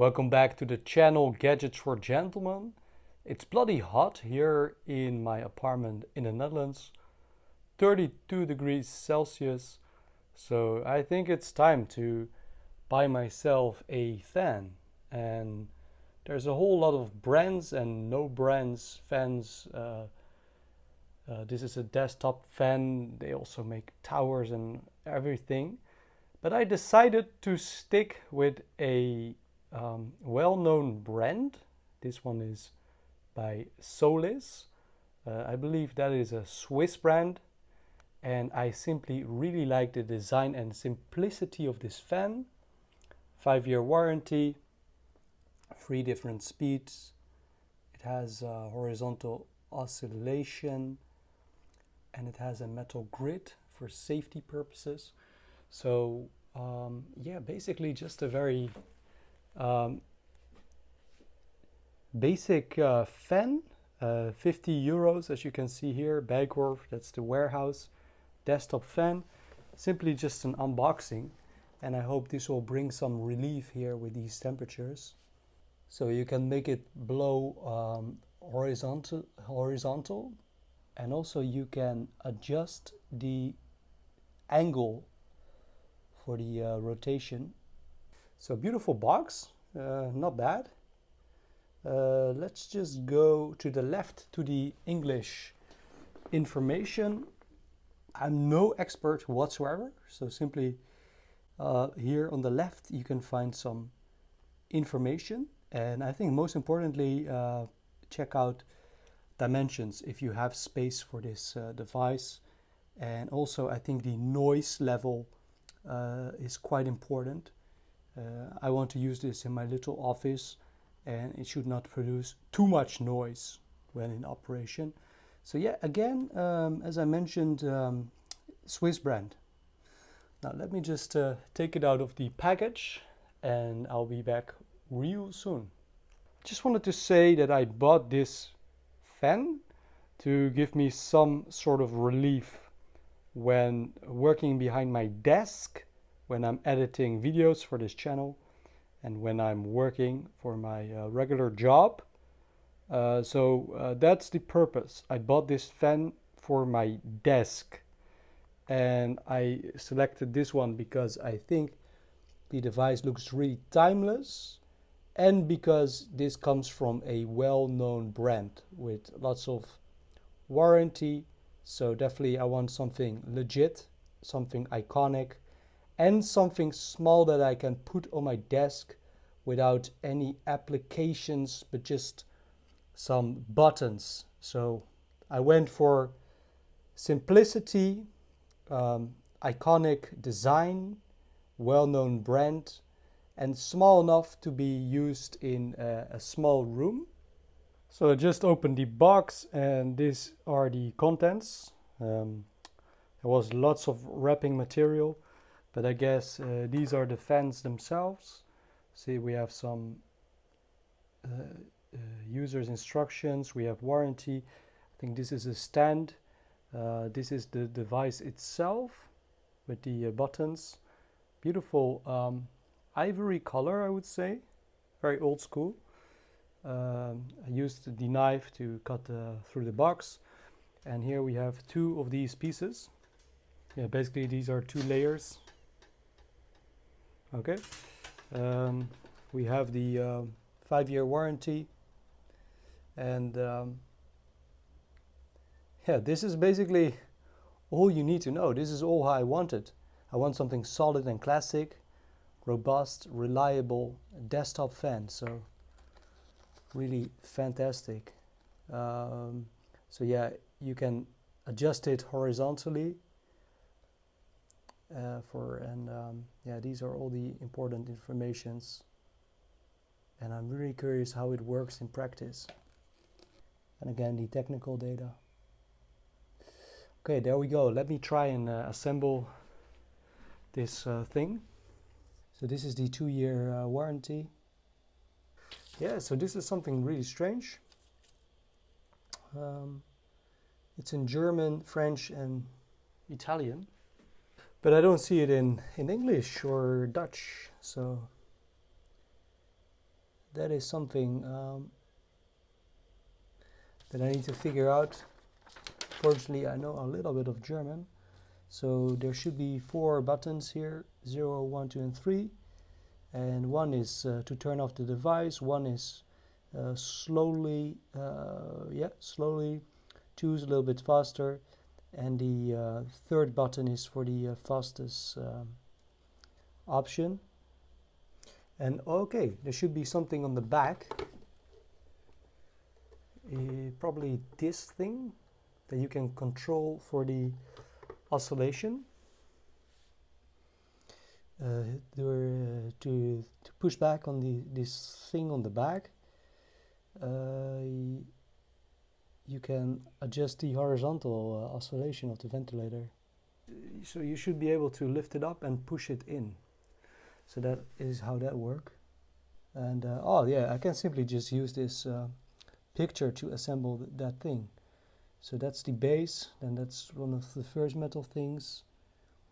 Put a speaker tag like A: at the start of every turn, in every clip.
A: Welcome back to the channel Gadgets for Gentlemen. It's bloody hot here in my apartment in the Netherlands, 32 degrees Celsius. So I think it's time to buy myself a fan. And there's a whole lot of brands and no brands fans. This is a desktop fan. They also make towers and everything. But I decided to stick with a well-known brand. This one is by Solis. I believe that is a Swiss brand, and I simply really like the design and simplicity of this fan. 5-year warranty, 3 different speeds. It has horizontal oscillation, and it has a metal grid for safety purposes. So yeah, basically just a very basic fan, 50 euros, as you can see here, Bijkorf, that's the warehouse, desktop fan, simply just an unboxing, and I hope this will bring some relief here with these temperatures. So you can make it blow horizontal, and also you can adjust the angle for the rotation. So beautiful box, not bad. Let's just go to the left to the English information. I'm no expert whatsoever, so simply here on the left you can find some information, and I think most importantly check out dimensions if you have space for this device, and also I think the noise level is quite important. I want to use this in my little office, and it should not produce too much noise when in operation. So yeah, again, as I mentioned, Swiss brand. Now let me just take it out of the package, and I'll be back real soon. Just wanted to say that I bought this fan to give me some sort of relief when working behind my desk, when I'm editing videos for this channel, and when I'm working for my regular job. So that's the purpose. I bought this fan for my desk, and I selected this one because I think the device looks really timeless, and because this comes from a well-known brand with lots of warranty. So definitely I want something legit, something iconic, and something small that I can put on my desk without any applications, but just some buttons. So I went for simplicity, iconic design, well-known brand, and small enough to be used in a small room. So I just opened the box, and these are the contents. There was lots of wrapping material, but I guess these are the fans themselves. See, we have some user's instructions, we have warranty. I think this is a stand. This is the device itself with the buttons. Beautiful ivory color, I would say. Very old school. I used the knife to cut through the box. And here we have 2 of these pieces. Yeah, basically these are 2 layers. Okay. We have the 5-year warranty, and yeah, this is basically all you need to know. This is all I wanted. I want something solid and classic, robust, reliable desktop fan. So really fantastic. So yeah, you can adjust it horizontally. Yeah, these are all the important informations, and I'm really curious how it works in practice. And again, the technical data. Okay, there we go. Let me try and assemble this thing. So this is the 2-year warranty. Yeah, so this is something really strange. It's in German, French, and Italian. But I don't see it in English or Dutch, so that is something that I need to figure out. Fortunately, I know a little bit of German, so there should be 4 buttons here: 0, 1, 2, and 3. And one is to turn off the device. One is slowly, slowly. 2 is a little bit faster, and the third button is for the fastest option. And okay, there should be something on the back. Probably this thing that you can control for the oscillation. To push back on this thing on the back, you can adjust the horizontal oscillation of the ventilator. So you should be able to lift it up and push it in. So that is how that works. And oh yeah, I can simply just use this picture to assemble that thing. So that's the base, then that's one of the first metal things.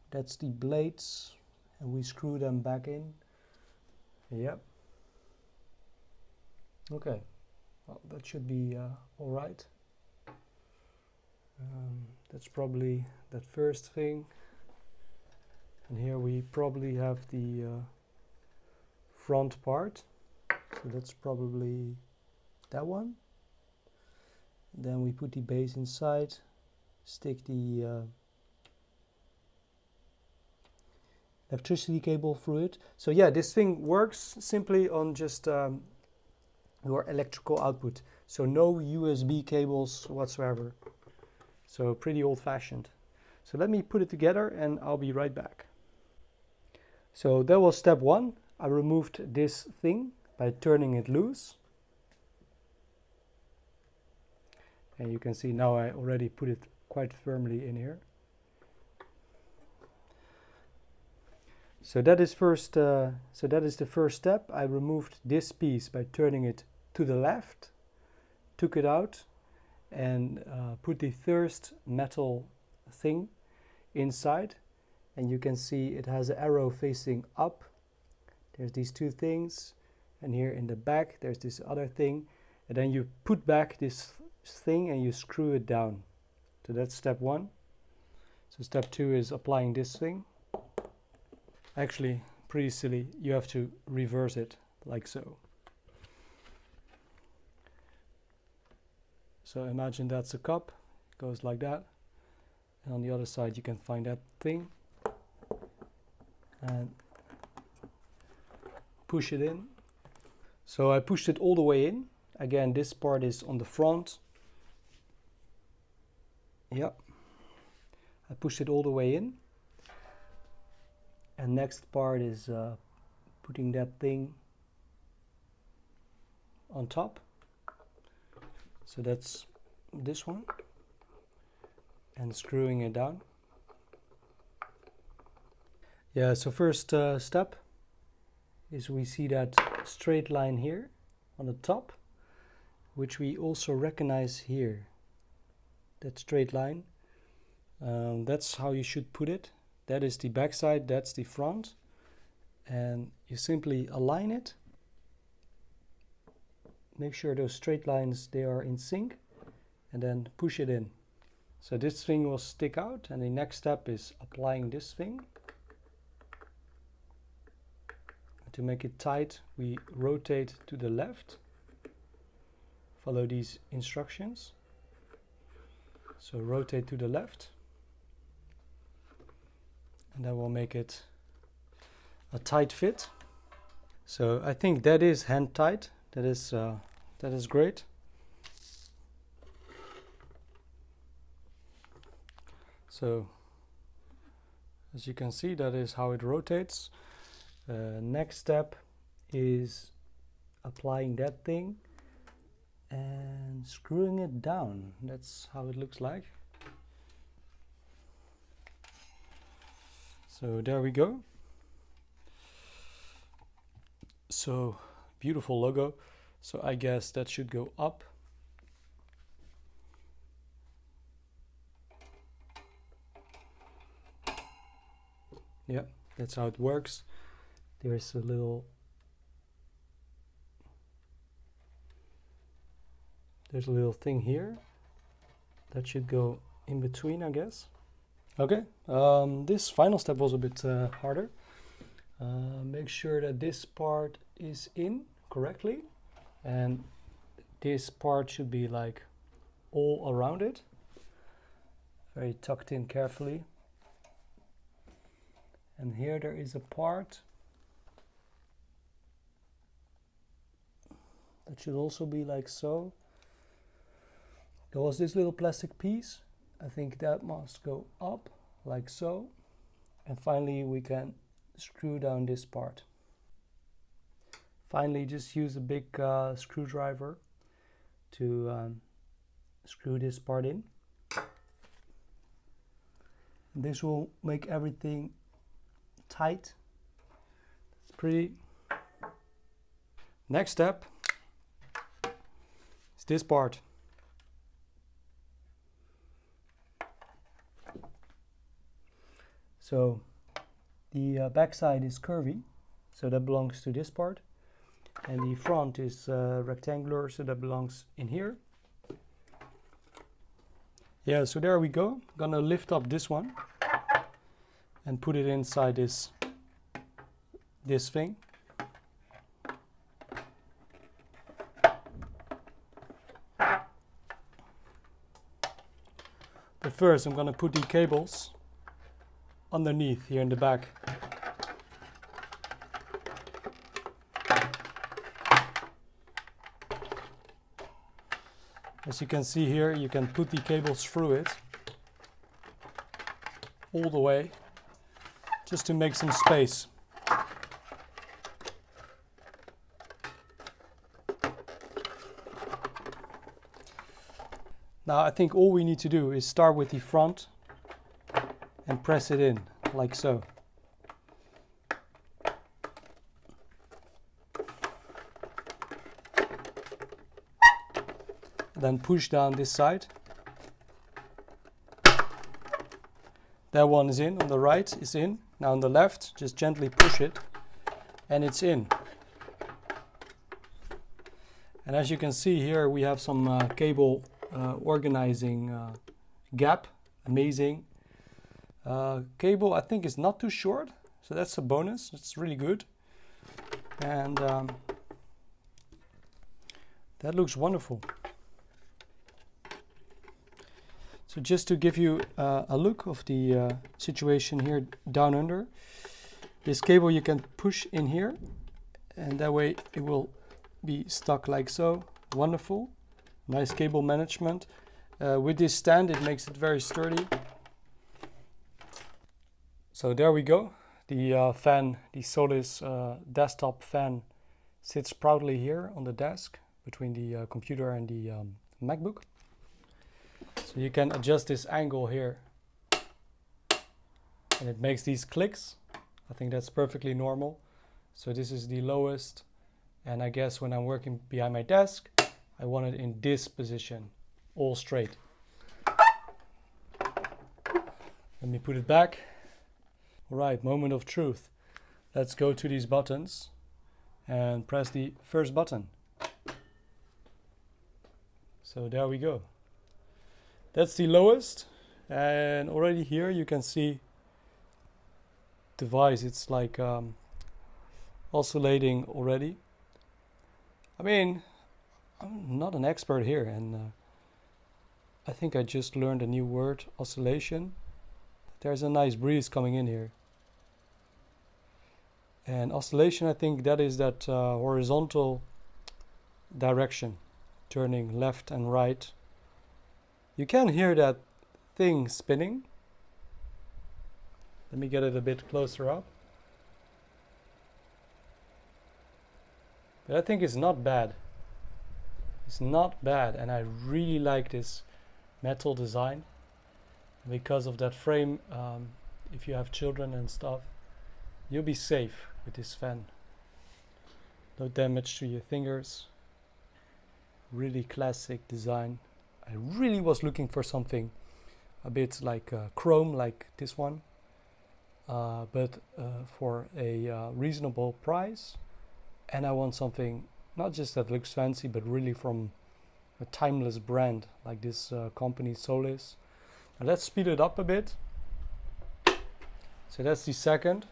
A: That's the blades, and we screw them back in. Yep. Okay, well, that should be all right. That's probably that first thing. And here we probably have the front part. So that's probably that one. Then we put the base inside, stick the electricity cable through it. So yeah, this thing works simply on just your electrical output. So no USB cables whatsoever. So pretty old-fashioned. So let me put it together and I'll be right back. So that was step 1. I removed this thing by turning it loose. And you can see now I already put it quite firmly in here. So that is the first step. I removed this piece by turning it to the left, took it out, and put the first metal thing inside. And you can see it has an arrow facing up. There's these 2 things, and here in the back there's this other thing. And then you put back this thing and you screw it down. So that's step 1. So step 2 is applying this thing. Actually, pretty silly. You have to reverse it like so. So imagine that's a cup. It goes like that. And on the other side you can find that thing. And push it in. So I pushed it all the way in. Again, this part is on the front. Yep. I pushed it all the way in. And next part is putting that thing on top. So that's this one. And screwing it down. Yeah, so first step is we see that straight line here on the top, which we also recognize here. That straight line. That's how you should put it. That is the back side, that's the front. And you simply align it. Make sure those straight lines, they are in sync. And then push it in. So this thing will stick out, and the next step is applying this thing. To make it tight, we rotate to the left. Follow these instructions. So rotate to the left. And that will make it a tight fit. So I think that is hand tight. That is great. So as you can see, that is how it rotates. Next step is applying that thing and screwing it down. That's how it looks like. So there we go. So beautiful logo. So I guess that should go up. Yeah, that's how it works. There's a little There's a little thing here that should go in between, I guess. Okay, this final step was a bit harder. Make sure that this part is in correctly, and this part should be like all around it, very tucked in carefully. And here there is a part that should also be like so. There was this little plastic piece. I think that must go up like so. And finally we can screw down this part. Finally, just use a big screwdriver to screw this part in. This will make everything tight. It's pretty. Next step is this part. So the back side is curvy, so that belongs to this part, and the front is rectangular, so that belongs in here. Yeah, so there we go. I'm gonna lift up this one and put it inside this thing. But first I'm gonna put the cables underneath here in the back. As you can see here, you can put the cables through it all the way, just to make some space. Now I think all we need to do is start with the front and press it in like so. Then push down this side. That one is in, on the right is in. Now on the left, just gently push it and it's in. And as you can see here, we have some cable organizing gap. Amazing. Cable I think is not too short, so that's a bonus. It's really good. And that looks wonderful. So just to give you a look of the situation here down under, this cable you can push in here and that way it will be stuck like so. Wonderful. Nice cable management. With this stand it makes it very sturdy. So there we go. The fan, the Solis desktop fan, sits proudly here on the desk between the computer and the MacBook. So you can adjust this angle here and it makes these clicks. I think that's perfectly normal. So this is the lowest, and I guess when I'm working behind my desk I want it in this position, all straight. Let me put it back. Alright, moment of truth. Let's go to these buttons and press the first button. So there we go. That's the lowest, and already here you can see device, it's like oscillating already. I mean, I'm not an expert here, and I think I just learned a new word, oscillation. There's a nice breeze coming in here. And oscillation, I think that is that horizontal direction, turning left and right. You can hear that thing spinning. Let me get it a bit closer up. But I think it's not bad. It's not bad, and I really like this metal design. Because of that frame, if you have children and stuff, you'll be safe with this fan. No damage to your fingers. Really classic design. I really was looking for something a bit like chrome, like this one, but for a reasonable price. And I want something not just that looks fancy, but really from a timeless brand like this company Solis. Now let's speed it up a bit. So that's the second.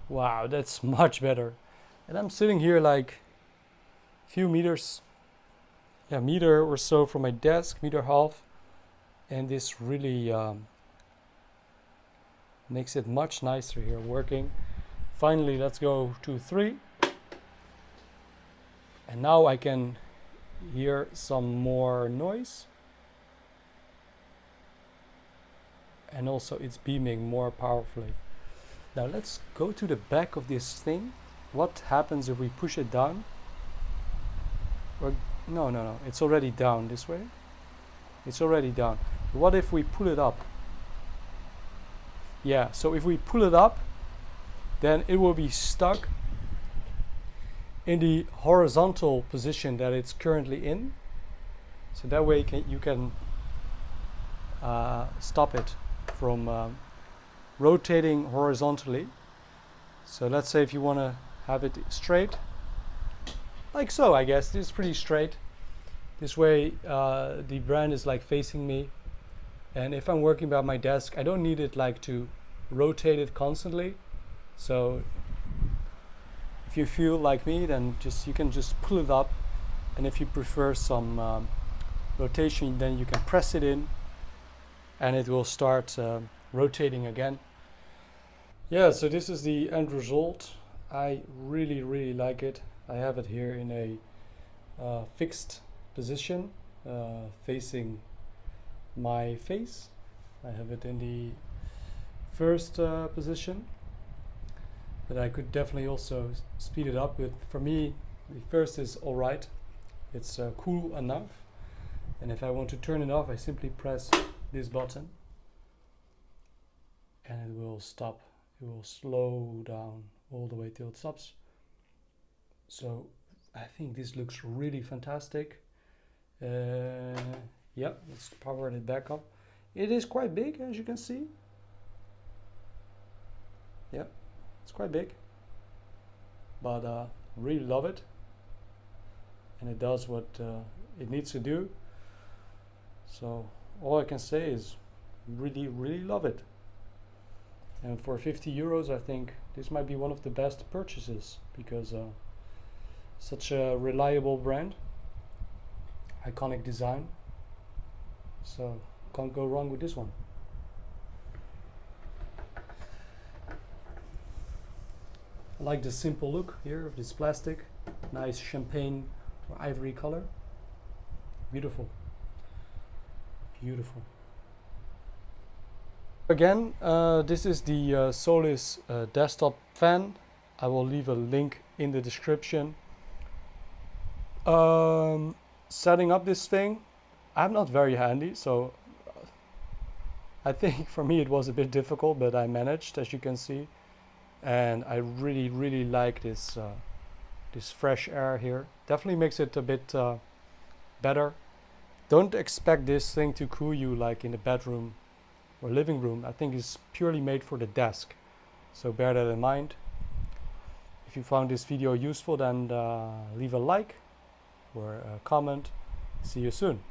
A: Wow, that's much better. And I'm sitting here like a few meters, yeah, meter or so from my desk, meter half, and this really makes it much nicer here working. Finally, let's go to 3. And now I can hear some more noise. And also it's beaming more powerfully. Now let's go to the back of this thing. What happens if we push it down? Or no, it's already down this way. It's already down. What if we pull it up? Yeah, so if we pull it up, then it will be stuck in the horizontal position that it's currently in. So that way you can stop it from rotating horizontally. So let's say if you want to have it straight, like so, I guess this is pretty straight. This way the brand is like facing me, and if I'm working by my desk, I don't need it like to rotate it constantly. So if you feel like me, then you can just pull it up, and if you prefer some rotation, then you can press it in and it will start rotating again. Yeah, so this is the end result. I really like it. I have it here in a fixed position facing my face. I have it in the first position, but I could definitely also speed it up. But for me, the first is alright. It's cool enough, and if I want to turn it off, I simply press this button and it will stop. It will slow down all the way till it stops. So I think this looks really fantastic. Yeah, let's power it back up. It is quite big, as you can see. Yeah, it's quite big, but really love it, and it does what it needs to do. So all I can say is really love it. And for 50 euros, I think this might be one of the best purchases, because such a reliable brand, iconic design, so can't go wrong with this one. I like the simple look here of this plastic, nice champagne or ivory color. Beautiful. Again, this is the Solis desktop fan. I will leave a link in the description. Setting up this thing, I'm not very handy, so I think for me it was a bit difficult, but I managed, as you can see. And I really like this this fresh air here. Definitely makes it a bit better. Don't expect this thing to cool you like in the bedroom or living room. I think it's purely made for the desk, so bear that in mind. If you found this video useful, then leave a like or a comment. See you soon.